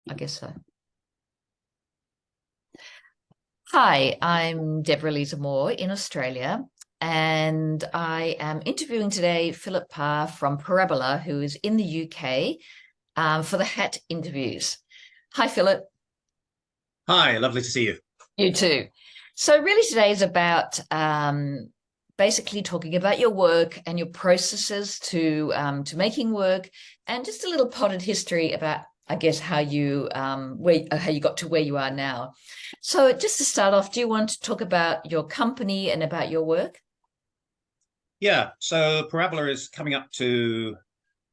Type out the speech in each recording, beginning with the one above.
I guess so. Hi, I'm Deborah Leiser-Moore in Australia, and I am interviewing today Philip Parr from Parrabbola, who is in the UK, for the Hat interviews. Hi, Philip. Hi, lovely to see you. You too. So really today is about basically talking about your work and your processes to making work, and just a little potted history about, I guess, how you how you got to where you are now. So just to start off, do you want to talk about your company and about your work? Yeah, so Parrabbola is coming up to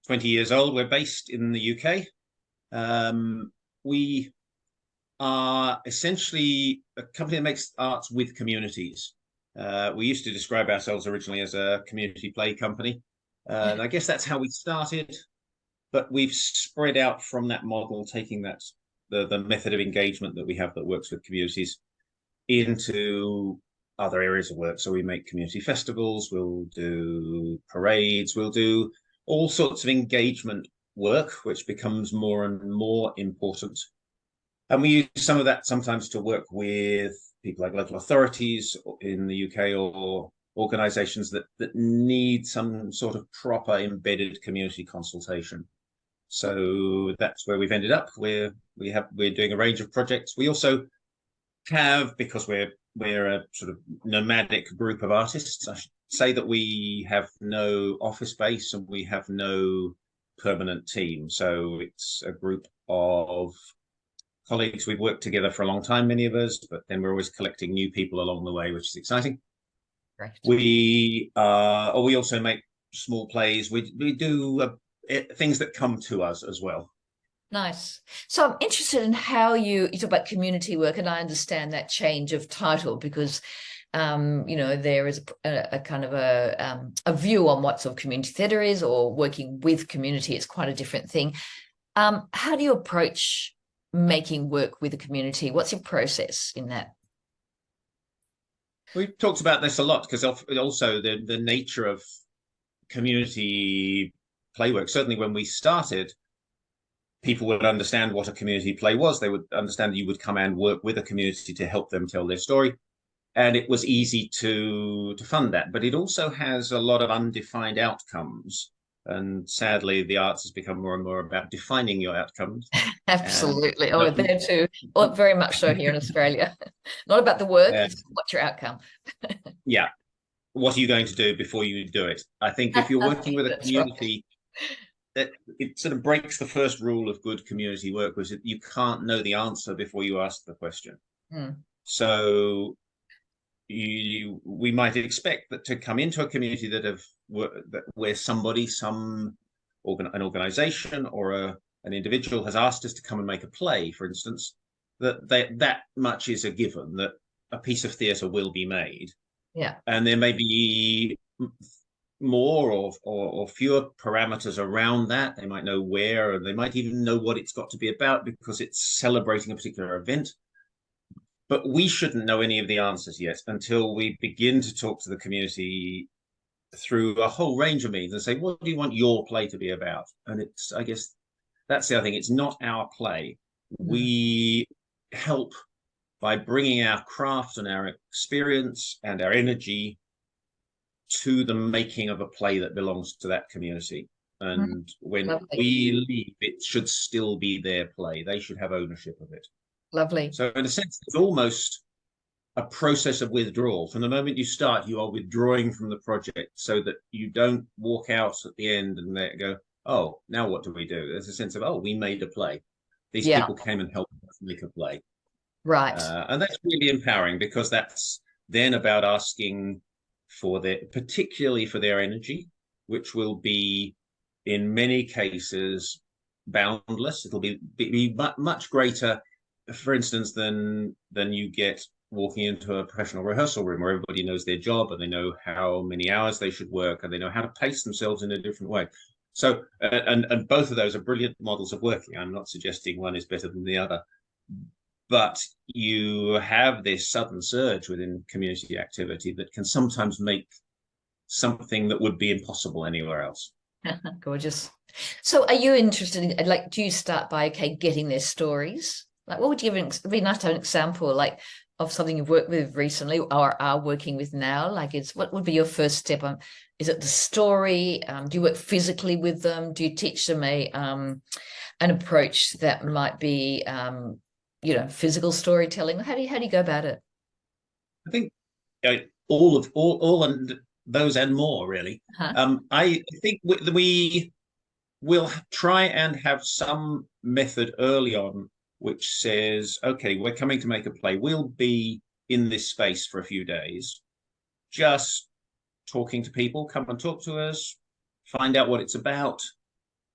20 years old. We're based in the UK. We are essentially a company that makes arts with communities. We used to describe ourselves originally as a community play company. And I guess that's how we started, but we've spread out from that model, taking the method of engagement that we have that works with communities into other areas of work. So we make community festivals, we'll do parades, we'll do all sorts of engagement work, which becomes more and more important. And we use some of that sometimes to work with people like local authorities in the UK, or organizations that need some sort of proper embedded community consultation. So that's where we've ended up. We're doing a range of projects. We also have, because we're a sort of nomadic group of artists, I should say that we have no office space and we have no permanent team. So it's a group of colleagues. We've worked together for a long time, many of us, but then we're always collecting new people along the way, which is exciting. Right. We also make small plays. We do things that come to us as well. Nice. So I'm interested in how you talk about community work, and I understand that change of title because there is a kind of a view on what sort of community theatre is, or working with community. It's quite a different thing. How do you approach making work with a community? What's your process in that? We've talked about this a lot because also the nature of community play work. Certainly when we started, people would understand what a community play was. They would understand that you would come and work with a community to help them tell their story. And it was easy to fund that. But it also has a lot of undefined outcomes. And sadly, the arts has become more and more about defining your outcomes. Absolutely. Oh, there too. Well, very much so here in Australia. Not about the work, Uh, it's what's your outcome. yeah. What are you going to do before you do it? I think if you're working with a That's right. community, that it sort of breaks the first rule of good community work, was that you can't know the answer before you ask the question. Mm. So we might expect that to come into a community where somebody, an organization or an individual has asked us to come and make a play, for instance, that much is a given, that a piece of theatre will be made. Yeah. And there may be more or fewer parameters around that. They might know where, and they might even know what it's got to be about because it's celebrating a particular event. But we shouldn't know any of the answers yet until we begin to talk to the community through a whole range of means and say, what do you want your play to be about? And I guess that's the other thing. It's not our play. Mm. We help by bringing our craft and our experience and our energy to the making of a play that belongs to that community. Mm. And when Lovely. we leave, it should still be their play. They should have ownership of it. Lovely. So in a sense, it's almost a process of withdrawal. From the moment you start, you are withdrawing from the project so that you don't walk out at the end and they go, oh, now what do we do? There's a sense of, oh, we made a play. These Yeah. people came and helped us make a play. Right. And that's really empowering because that's then about asking particularly for their energy, which will be in many cases boundless. It'll be much greater, for instance, than you get walking into a professional rehearsal room where everybody knows their job and they know how many hours they should work and they know how to pace themselves in a different way. So, and both of those are brilliant models of working. I'm not suggesting one is better than the other, but you have this sudden surge within community activity that can sometimes make something that would be impossible anywhere else. Gorgeous. So are you interested in, like, do you start by, okay, getting their stories? Like, what would you give it'd be nice to have an example, like, of something you've worked with recently or are working with now? Like, what would be your first step on? Is it the story? Do you work physically with them? Do you teach them an approach that might be, physical storytelling? How do you go about it? I think all and those and more really. Huh? I think we will try and have some method early on which says, okay, we're coming to make a play. We'll be in this space for a few days, just talking to people. Come and talk to us, find out what it's about.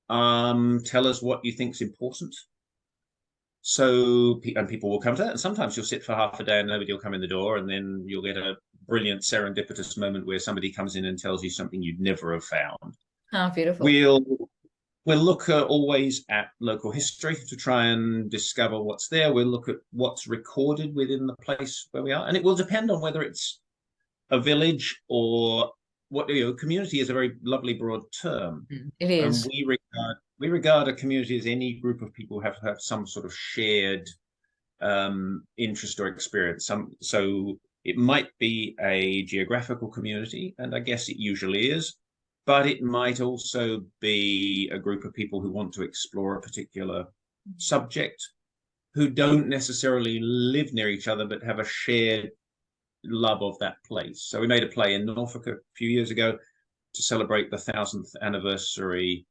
Tell us what you think's important. So, and people will come to that. And sometimes you'll sit for half a day and nobody will come in the door, and then you'll get a brilliant serendipitous moment where somebody comes in and tells you something you'd never have found. Oh, beautiful. We'll we'll look always at local history to try and discover what's there. We'll look at what's recorded within the place where we are, and it will depend on whether it's a village or what. Community is a very lovely broad term, It and is. we regard a community as any group of people who have some sort of shared interest or experience. So it might be a geographical community, and I guess it usually is, but it might also be a group of people who want to explore a particular subject, who don't necessarily live near each other, but have a shared love of that place. So we made a play in Norfolk a few years ago to celebrate the 1000th anniversary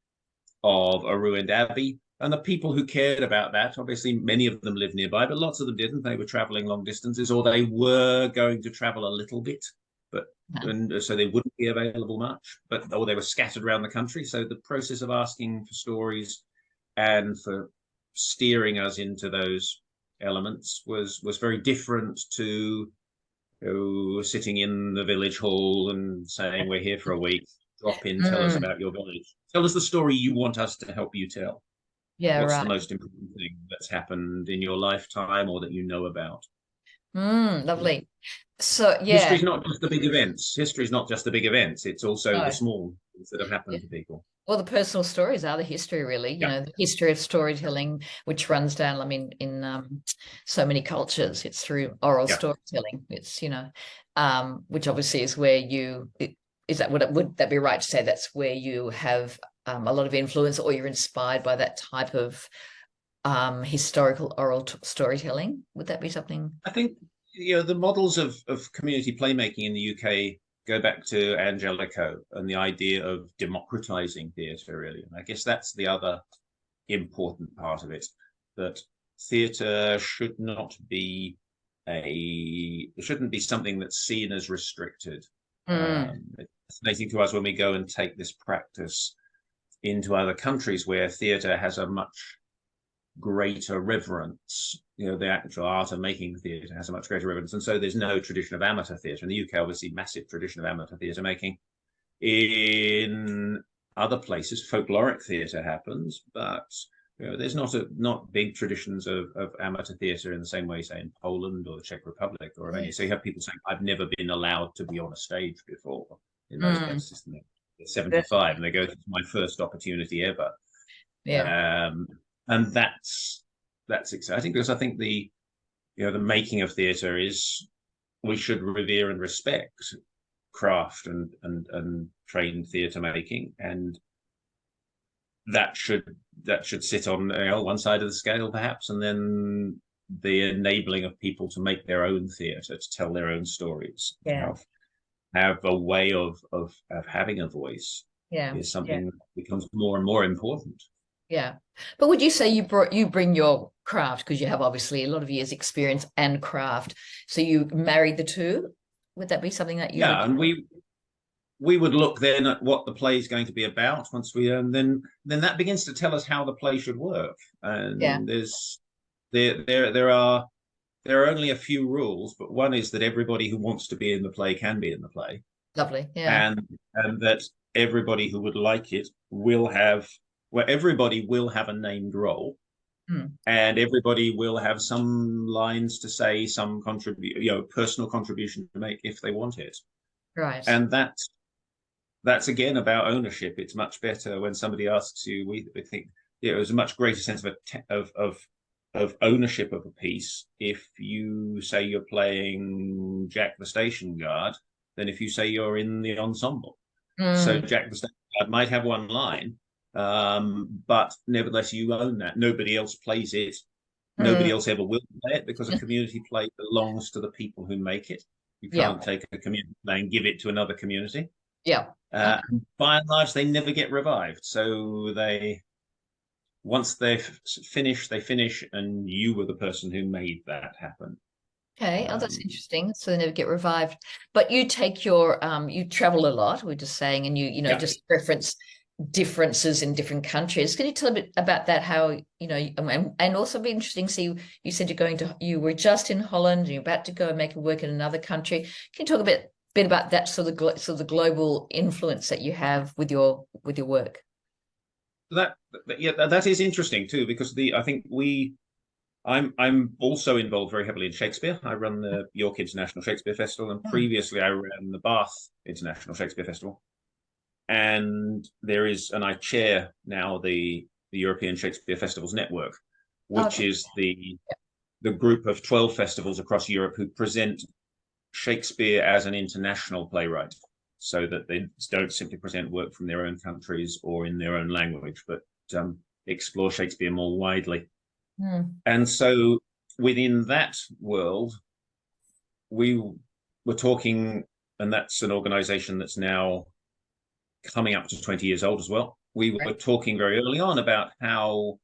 of a ruined abbey. And the people who cared about that, obviously, many of them lived nearby, but lots of them didn't. They were traveling long distances, or they were going to travel a little bit, but and so they wouldn't be available much. Or they were scattered around the country. So the process of asking for stories and for steering us into those elements was very different to sitting in the village hall and saying, "We're here for a week. Drop in, tell us Mm, about your village. Tell us the story you want us to help you tell. yeah, What's the right. most important thing that's happened in your lifetime or that you know about?" Lovely. So yeah, History's not just the big events. History's not just the big events. It's also the no. small things that have Yeah. happened to people. Well, the personal stories are the history, really. Yeah, The history of storytelling, which runs down, I mean, in so many cultures, it's through oral yeah. storytelling. It's, which obviously is where is that would that be right to say that's where you have a lot of influence, or you're inspired by that type of historical oral storytelling? Would that be something? I think the models of community playmaking in the UK go back to Angelico and the idea of democratizing theatre, really. And I guess that's the other important part of it, that theatre shouldn't be something that's seen as restricted. Mm, It's fascinating to us when we go and take this practice into other countries where theatre has a much greater reverence. The actual art of making theatre has a much greater reverence, and so there's no tradition of amateur theatre in the UK. Obviously, massive tradition of amateur theatre making. In other places, folkloric theatre happens, but there's not big traditions of amateur theatre in the same way, say, in Poland or the Czech Republic or Romania. So you yes. have people saying, "I've never been allowed to be on a stage before." In those Mm, cases, they're 75 and they go, "It's my first opportunity ever." yeah. Um, and that's exciting, because I think the making of theatre is, we should revere and respect craft and trained theatre making, and that should sit on one side of the scale perhaps, and then the enabling of people to make their own theatre, to tell their own stories, to Yeah. have a way of having a voice, Yeah. is Yeah. something that becomes more and more important. Yeah. But would you say you bring your craft, because you have obviously a lot of years experience and craft. So you married the two? Would that be something that you Yeah, would? and we would look then at what the play is going to be about. Once we then that begins to tell us how the play should work. Yeah. And there are only a few rules, but one is that everybody who wants to be in the play can be in the play, Lovely. Yeah. and that everybody who would like it will have, well, everybody will have a named role, Hmm. and everybody will have some lines to say, some personal contribution to make if they want it. Right. And that's again about ownership. It's much better when somebody asks you. We think there's a much greater sense of ownership of a piece if you say you're playing Jack the Station Guard than if you say you're in the ensemble. So Jack the Station Guard might have one line, but nevertheless you own that. Nobody else plays it. Nobody else ever will play it because a community play belongs to the people who make it. You Yeah. can't take a community play and give it to another community. Yeah. By and large, they never get revived. So once they finish, and you were the person who made that happen. Okay. Oh, that's interesting. So they never get revived. But you take your you travel a lot, we're just saying, and you know, just reference differences in different countries. Can you tell a bit about that? How, you know, and also be interesting. See, you said you were just in Holland and you're about to go and make a work in another country. Can you talk a bit about that sort of the global influence that you have with your work? That is interesting too, because I'm also involved very heavily in Shakespeare. I run the York International Shakespeare Festival, and previously I ran the Bath International Shakespeare Festival. And I chair now the European Shakespeare Festivals Network, which is the group of 12 festivals across Europe who present Shakespeare as an international playwright, so that they don't simply present work from their own countries or in their own language, but explore Shakespeare more widely. And so within that world, we were talking, and that's an organization that's now coming up to 20 years old as well. We were talking very early on about how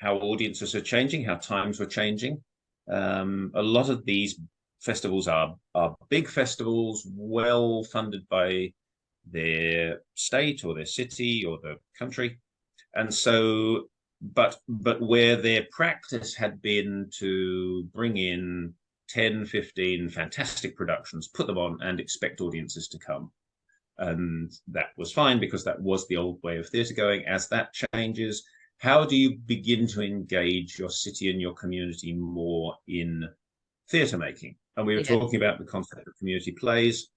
audiences are changing, how times were changing. A lot of these festivals are big festivals, well funded by their state or their city or the country. And so, but where their practice had been to bring in 10, 15 fantastic productions, put them on and expect audiences to come. And that was fine because that was the old way of theatre going. As that changes, how do you begin to engage your city and your community more in theatre making? And we were talking about the concept of community plays,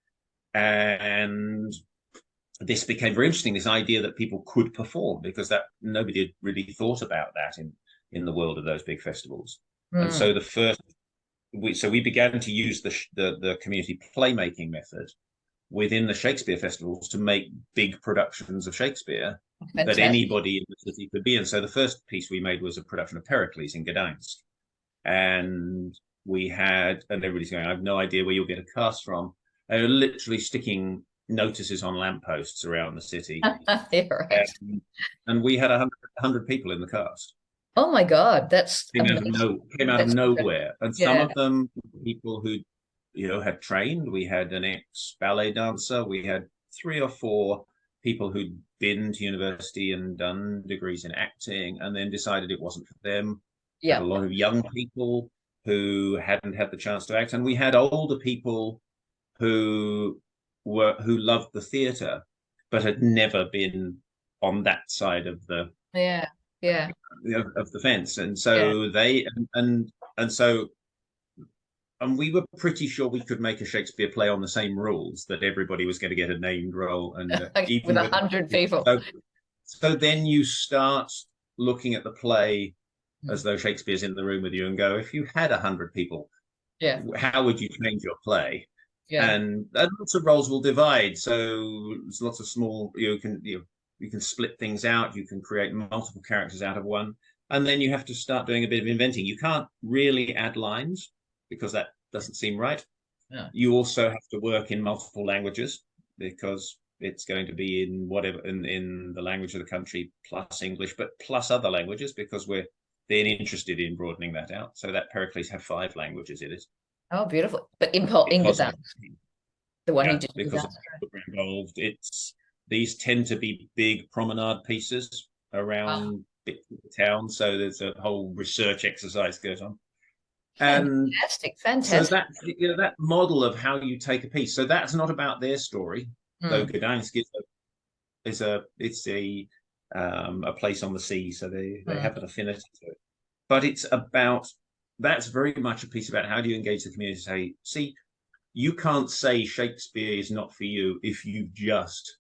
and this became very interesting, this idea that people could perform, because that nobody had really thought about that in the world of those big festivals. And so we began to use the community playmaking method within the Shakespeare festivals to make big productions of Shakespeare that anybody in the city could be in. So the first piece we made was a production of Pericles in Gdansk. And everybody's going, I have no idea where you'll get a cast from. They were literally sticking notices on lampposts around the city. And we had 100 people in the cast. Oh my God, that's came out of nowhere. And some of them people who had trained. We had an ex-ballet dancer. We had 3 or 4 people who'd been to university and done degrees in acting and then decided it wasn't for them. A lot of young people who hadn't had the chance to act. And we had older people who loved the theatre, but had never been on that side of the of the fence. And so and we were pretty sure we could make a Shakespeare play on the same rules, that everybody was going to get a named role, and even with 100 people. So then you start looking at the play as though Shakespeare's in the room with you, and go, if you had 100 people, how would you change your play? And lots of roles will divide. So there's lots of small. You can split things out. You can create multiple characters out of one, and then you have to start doing a bit of inventing. You can't really add lines, because that doesn't seem right. You also have to work in multiple languages, because it's going to be in the language of the country plus English, but plus other languages, because we're then interested in broadening that out. So that Pericles had 5 languages in it. Oh, beautiful! But in Gdansk, the one you did, because we're involved. These tend to be big promenade pieces around bits of the town, so there's a whole research exercise goes on. Fantastic. So that model of how you take a piece. So that's not about their story, though Gdansk is a place on the sea, so they have an affinity to it. But that's very much a piece about how do you engage the community. Say, see, you can't say Shakespeare is not for you if you just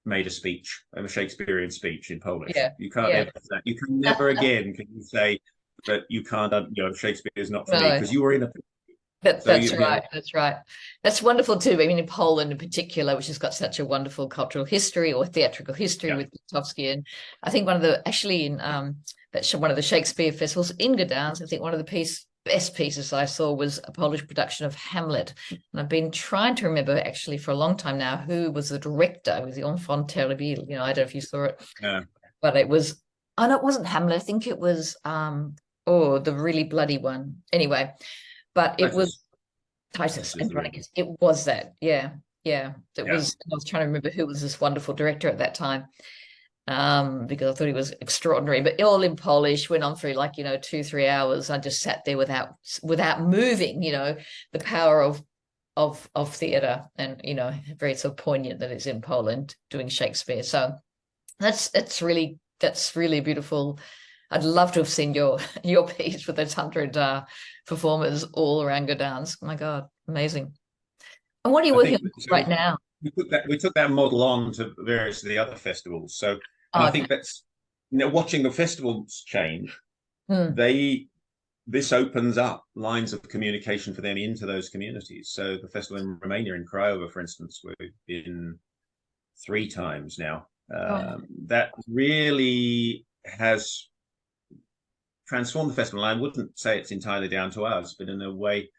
made a speech, a Shakespearean speech in Polish. Yeah, You can't yeah. ever do that. You can never again can you say that you can't, Shakespeare is not for me, No. because you were in a. So That's right. That's right. That's wonderful too. I mean, in Poland in particular, which has got such a wonderful cultural history or theatrical history yeah, with Bukowski, and I think one of the actually in one of the Shakespeare festivals in Gdansk, I think one of the best pieces I saw was a Polish production of Hamlet, and I've been trying to remember actually for a long time now who was the director. It was the Enfant Terrible. I don't know if you saw it, yeah. but it was. Oh no, it wasn't Hamlet. I think it was the really bloody one. Anyway, but it was Titus. Titus Titus is and the real. Andronicus. It was that. Yeah. Yeah. It Yeah. was, I was trying to remember who was this wonderful director at that time. Because I thought he was extraordinary, but all in Polish, went on for like, 2-3 hours. I just sat there without moving, the power of theatre, and, very sort of poignant that it's in Poland doing Shakespeare. So that's really beautiful. I'd love to have seen your piece with those 100 performers all around Gdansk. My God, amazing. And what are you I working think on so. right now? We took that model on to various of the other festivals. So, and Oh, I okay. think that's, watching the festivals change. Hmm. This opens up lines of communication for them into those communities. So the festival in Romania, in Craiova, for instance, we've been 3 times now. Oh, That really has transformed the festival. And I wouldn't say it's entirely down to us, but in a way,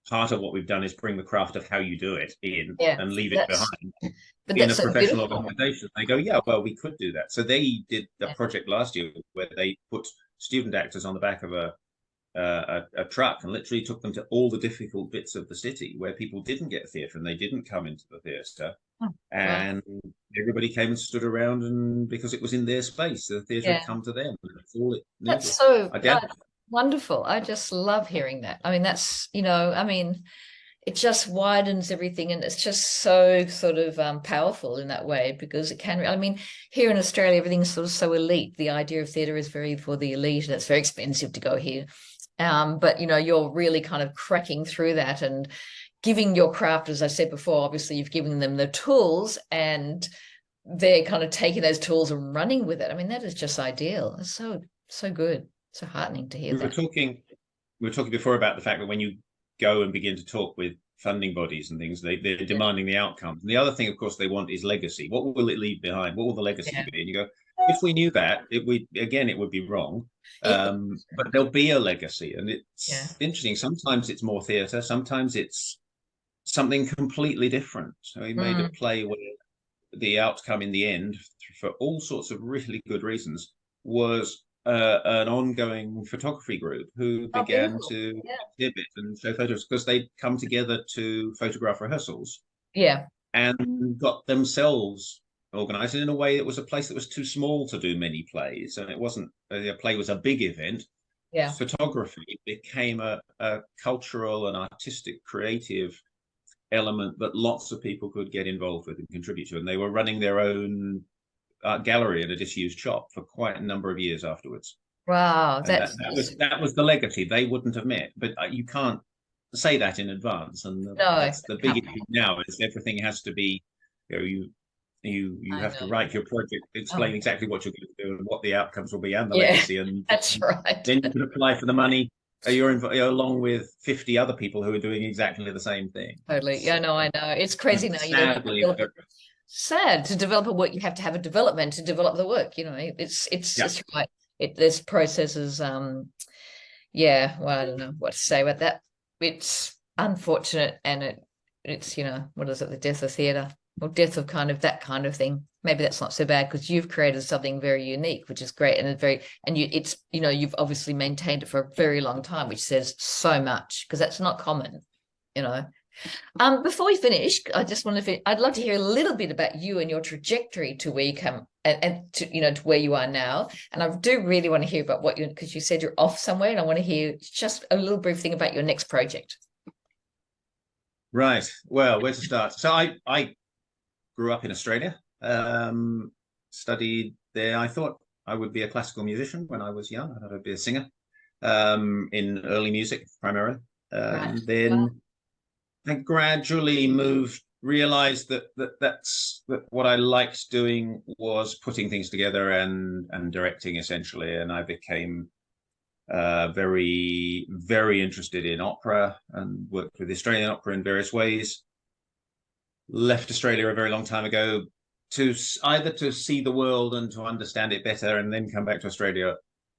part of what we've done is bring the craft of how you do it in yeah. and leave it That's behind but in that's a so professional beautiful. organization. They go, yeah, well, we could do that. So they did a Yeah. project last year where they put student actors on the back of a truck and literally took them to all the difficult bits of the city where people didn't get theatre and they didn't come into the theatre. Oh, wow. And everybody came and stood around, and because it was in their space, the theatre had Yeah. come to them. That's all it That's needed. so I doubt. wonderful. I just love hearing that. I mean, it just widens everything, and it's just so sort of powerful in that way, because it can. I mean, here in Australia, everything's sort of so elite. The idea of theatre is very for the elite, and it's very expensive to go here. But you're really kind of cracking through that and giving your craft, as I said before. Obviously, you've given them the tools, and they're kind of taking those tools and running with it. I mean, that is just ideal. It's so good, so heartening to hear We were that. talking we were talking before about the fact that when you go and begin to talk with funding bodies and things, they're Yeah, demanding the outcomes. And the other thing, of course, they want is legacy. What will it leave behind? What will the legacy yeah. be? And you go, if we knew that, it would be wrong. It, But there'll be a legacy, and yeah. it's interesting. Sometimes it's more theatre, sometimes it's something completely different. So he made a Mm. play where the outcome in the end, for all sorts of really good reasons, was an ongoing photography group who Oh, began beautiful. to Yeah. exhibit and show photos because they'd come together to photograph rehearsals Yeah. and got themselves organized in a way. It was a place that was too small to do many plays, and it wasn't a play was a big event. Yeah. Photography became a cultural and artistic creative element that lots of people could get involved with and contribute to. And they were running their own art gallery in a disused shop for quite a number of years afterwards. Wow. And that, That's that was just, that was the legacy they wouldn't have met. But you can't say that in advance. And no, that's it the big can't issue be. now is everything has to be, you I have to know. write your project, Oh, explain exactly what you're going to do and what the outcomes will be and the yeah. legacy. And That's right. then you can apply for the money. You're along with 50 other people who are doing exactly the same thing. Totally. Yeah, So, no, I know. It's crazy now. sadly, Sad to develop a work. You have to have a development to develop the work. yeah. It's right. There's processes. Yeah. Well, I don't know what to say about that. It's unfortunate, and it's what is it? The death of theatre, or death of kind of that kind of thing. Maybe that's not so bad because you've created something very unique, which is great, and you've obviously maintained it for a very long time, which says so much because that's not common. You know. Before we finish, I'd love to hear a little bit about you and your trajectory to where you come and to where you are now. And I do really want to hear about because you said you're off somewhere, and I want to hear just a little brief thing about your next project. Right. Well, where to start? So I grew up in Australia, studied there. I thought I would be a classical musician when I was young. I thought I'd be a singer in early music primarily. Right. Wow. Then I gradually moved realized that what I liked doing was putting things together and directing essentially, and I became very, very interested in opera and worked with the Australian opera in various ways. Left Australia a very long time ago to either to see the world and to understand it better, and then come back to Australia.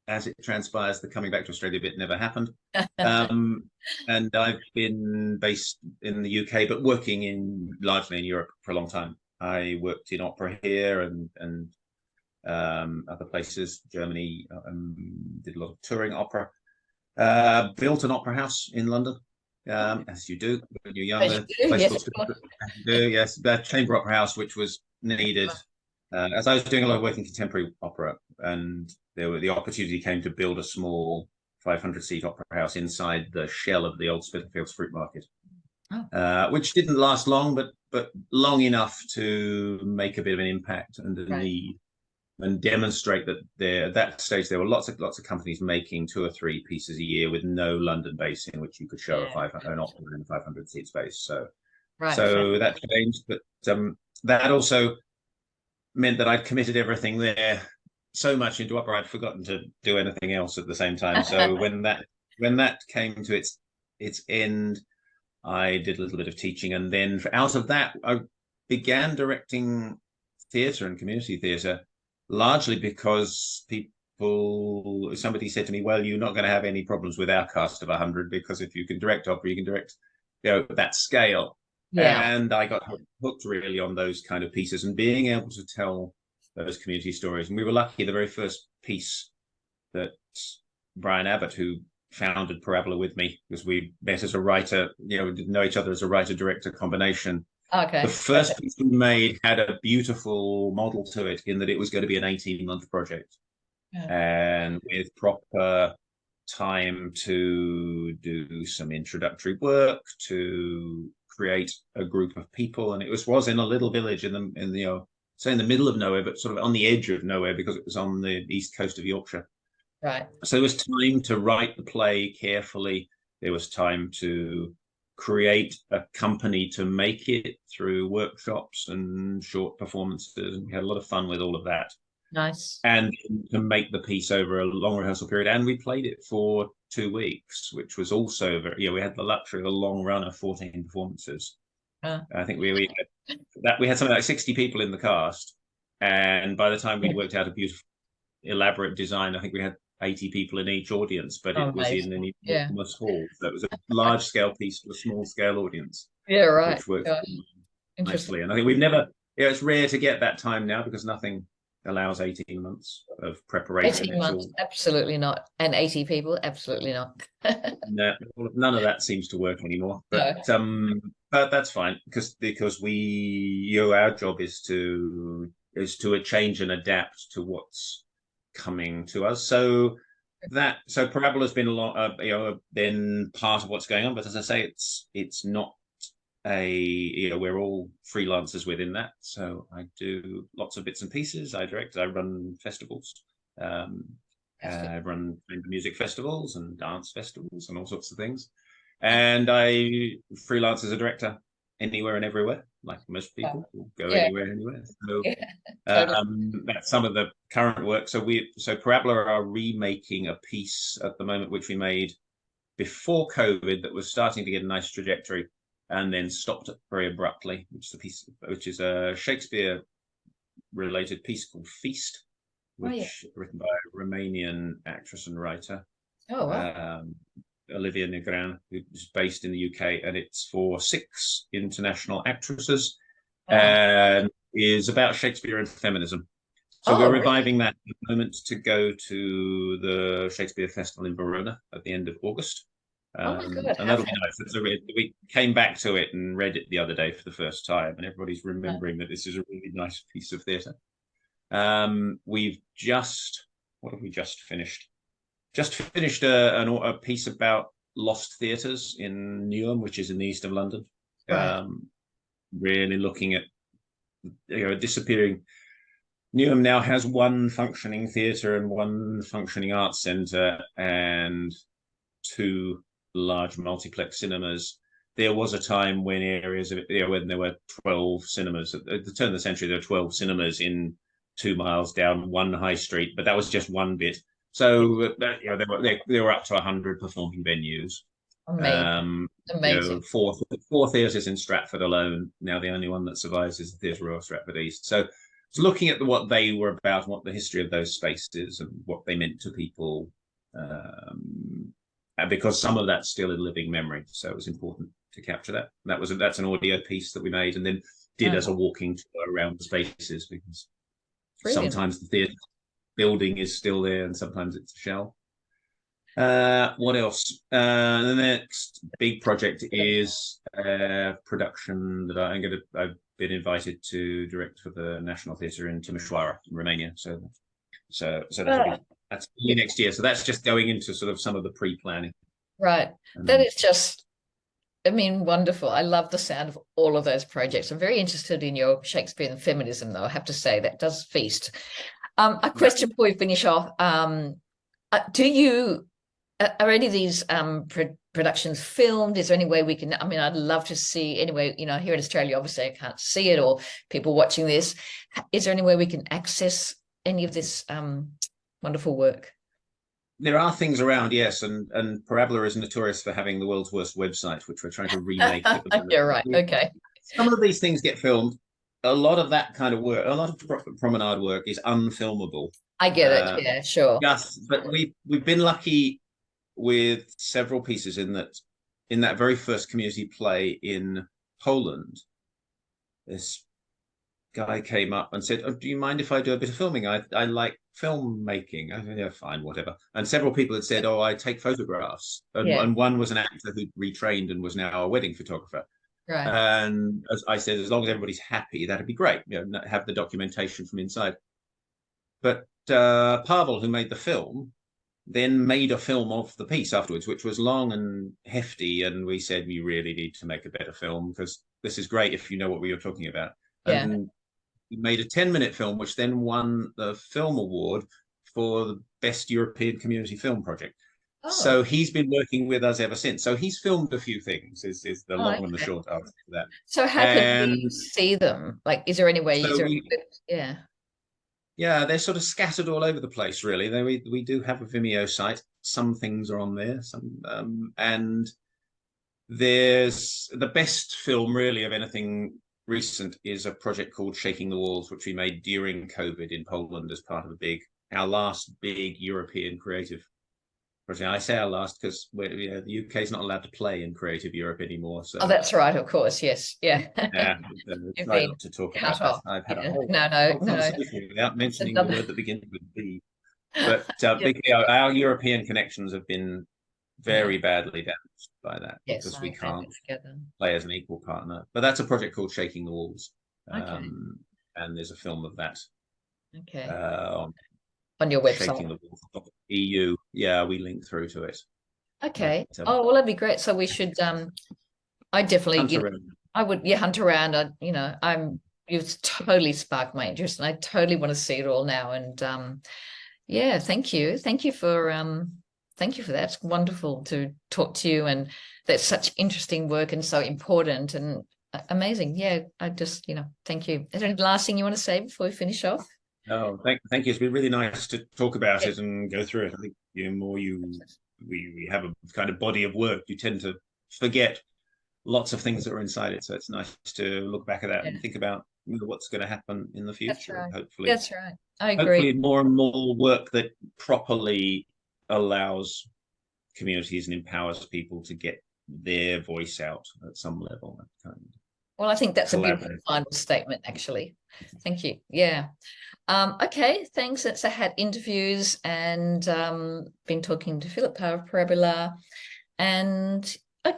As it transpires, the coming back to Australia bit never happened. And I've been based in the UK, but working largely in Europe for a long time. I worked in opera here and other places, Germany, did a lot of touring opera. Built an opera house in London, as you do when you're younger. Yes, the Chamber Opera House, which was needed. As I was doing a lot of work in contemporary opera, and the opportunity came to build a small 500-seat opera house inside the shell of the old Spitalfields Fruit Market, which didn't last long, but long enough to make a bit of an impact and a need, and demonstrate that at that stage there were lots of companies making 2 or 3 pieces a year with no London base in which you could show an opera in a 500-seat space. So that changed, but that also meant that I'd committed everything there so much into opera I'd forgotten to do anything else at the same time. So when that came to its end, I did a little bit of teaching, and then out of that I began directing theatre and community theatre, largely because somebody said to me, well, you're not going to have any problems with our cast of 100, because if you can direct opera, you can direct that scale. And I got hooked really on those kind of pieces and being able to tell those community stories. And we were lucky, the very first piece that Brian Abbott, who founded Parrabbola with me, because we met as a writer, we didn't know each other as a writer-director combination. The first piece we made had a beautiful model to it, in that it was going to be an 18-month project, and with proper time to do some introductory work, to create a group of people. And it was in a little village in the middle of nowhere, but sort of on the edge of nowhere, because it was on the east coast of Yorkshire. So there was time to write the play carefully. There was time to create a company to make it through workshops and short performances, and we had a lot of fun with all of that. Nice. And to make the piece over a long rehearsal period, and we played it for 2 weeks, which was also we had the luxury of a long run of 14 performances. I think we had something like 60 people in the cast, and by the time we'd worked out a beautiful, elaborate design, I think we had 80 people in each audience, but it was in an enormous hall, so it was a large-scale piece to a small-scale audience. Which worked nicely. And I think we've never, it's rare to get that time now, because nothing allows 18 months of preparation. 18 months, absolutely not. And 80 people, absolutely not. No, none of that seems to work anymore. But that's fine, because our job is to change and adapt to what's coming to us. So Parrabbola has been been part of what's going on. But as I say, it's not we're all freelancers within that. So I do lots of bits and pieces. I direct, I run festivals, I run music festivals and dance festivals and all sorts of things. And I freelance as a director anywhere and everywhere, like most people go anywhere. So that's some of the current work. So Parrabbola are remaking a piece at the moment, which we made before COVID, that was starting to get a nice trajectory, and then stopped very abruptly, which is a Shakespeare related piece called Feast, written by a Romanian actress and writer, Olivia Negran, who's based in the UK, and it's for 6 international actresses, and is about Shakespeare and feminism. So we're reviving that at the moment to go to the Shakespeare Festival in Verona at the end of August. And that'll be nice. We came back to it and read it the other day for the first time, and everybody's remembering that this is a really nice piece of theatre. We've just finished? Just finished a piece about lost theatres in Newham, which is in the east of London. Really looking at disappearing. Newham now has 1 functioning theatre and 1 functioning arts centre and 2 large multiplex cinemas, there was a time when areas of, when there were 12 cinemas at the turn of the century. There were 12 cinemas in 2 miles down one high street, but that was just one bit. So they were up to 100 performing venues. Amazing. Amazing. Four theatres in Stratford alone. Now the only one that survives is the Theatre Royal Stratford East. So it's looking at what they were about, and what the history of those spaces and what they meant to people, and because some of that's still in living memory, so it was important to capture that. That's an audio piece that we made and then did as a walking tour around the spaces, because brilliant. Sometimes the theatre building is still there and sometimes it's a shell. What else? The next big project is a production that I've been invited to direct for the National Theatre in Timișoara in Romania. So that's next year. So that's just going into sort of some of the pre-planning. Right. That is just, I mean, wonderful. I love the sound of all of those projects. I'm very interested in your Shakespeare and feminism, though. I have to say that does feast. A question before we finish off. Are any of these productions filmed? Is there any way we can, I mean, I'd love to see, anyway, you know, here in Australia, obviously I can't see it, or people watching this. Is there any way we can access any of this wonderful work? There are things around, yes, and Parrabbola is notorious for having the world's worst website, which we're trying to remake. You're right, okay. Some of these things get filmed. A lot of that kind of work, a lot of promenade work is unfilmable. I get it, yeah, sure. Yes, but we've been lucky with several pieces in that very first community play in Poland. This guy came up and said, "Oh, do you mind if I do a bit of filming? I like filmmaking." I said, "Yeah, fine, whatever." And several people had said, "Oh, I take photographs." And one was an actor who retrained and was now a wedding photographer. Right. And as I said, as long as everybody's happy, that'd be great. You know, have the documentation from inside. But Pavel, who made the film, then made a film of the piece afterwards, which was long and hefty. And we said, we really need to make a better film, because this is great if you know what we were talking about. Yeah. And we made a 10-minute film, which then won the film award for the best European community film project. Oh. So he's been working with us ever since. So he's filmed a few things, is the long and the short answer to that. So how can we see them? Like, is there any way? Yeah. Yeah, they're sort of scattered all over the place, really. We do have a Vimeo site. Some things are on there, and there's the best film, really, of anything recent is a project called Shaking the Walls, which we made during COVID in Poland as part of our last big European creative project. I say our last because the UK is not allowed to play in creative Europe anymore. So. Oh, that's right, of course, yes, yeah. Try not to talk about that. I've had a whole conversation without mentioning the word that begins with B. But our European connections have been very badly damaged by that, because we can't play as an equal partner. But that's a project called Shaking the Walls, and there's a film of that. Okay. On your website, Shaking-the-Walls.eu. Yeah, we link through to it. Okay. Well, that'd be great. So we should. I definitely. I would. Yeah, hunt around. You've totally sparked my interest, and I totally want to see it all now. And yeah, thank you for that. It's wonderful to talk to you, and that's such interesting work and so important and amazing. Yeah, I just thank you. Is there any last thing you want to say before we finish off? No, thank you. It's been really nice to talk about it and go through it. I think the more we have a kind of body of work, you tend to forget lots of things that are inside it. So it's nice to look back at that and think about what's going to happen in the future. That's right. Hopefully, that's right. I agree. Hopefully, more and more work that properly allows communities and empowers people to get their voice out at some level. Well, I think that's a beautiful final statement, actually. Thank you. Yeah. Okay, thanks. That's I had interviews and been talking to Philip Parr of Parrabbola, and I'll